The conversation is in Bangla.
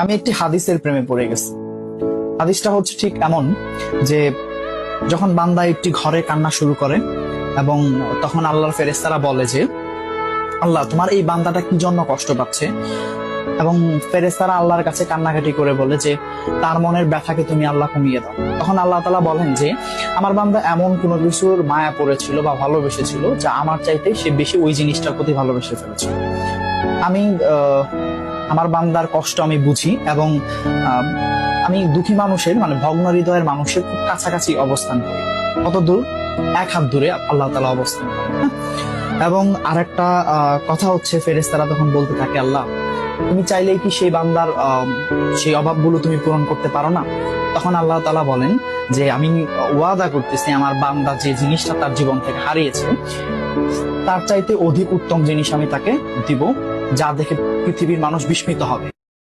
আমি একটি হাদিসের প্রেমে পড়ে গেছি। হাদিসটা হচ্ছে ঠিক এমন যে যখন বান্দা একটি ঘরে কান্না শুরু করে এবং তখন আল্লাহর ফেরেশতারা বলে যে আল্লাহ তোমার এই বান্দাটা কি জন্য কষ্ট পাচ্ছে, এবং ফেরেশতারা আল্লাহর কাছে কান্নাকাটি করে বলে যে তার মনের ব্যথাকে তুমি আল্লাহ কমিয়ে দাও। তখন আল্লাহ তাআলা বলেন যে আমার বান্দা এমন কোনো কিছুর মায়া পড়েছিল বা ভালোবেসেছিল যা আমার চাইতে সে বেশি ওই জিনিসটার প্রতি ভালোবেসে ফেলেছিল। আমি আমার বান্দার কষ্ট আমি বুঝি এবং আহ, আমি দুঃখী মানুষের মানে ভগ্ন হৃদয়ের মানুষের খুব কাছাকাছি অবস্থান করি। কত দূর? এক হাত দূরে আল্লাহ তাআলা অবস্থান করেন। হ্যাঁ? এবং আরেকটা কথা হচ্ছে ফেরেশতারা তখন বলতে থাকে আল্লাহ তুমি চাইলেই কি সেই বান্দার সেই অভাবগুলো তুমি পূরণ করতে পারো না? তখন আল্লাহ তাআলা বলেন যে আমি ওয়াদা করতেছি আমার বান্দা যে জিনিসটা তার জীবন থেকে হারিয়েছে তার চাইতে অধিক উত্তম জিনিস আমি তাকে দিব, যা দেখে পৃথিবীর মানুষ বিস্মিত হবে।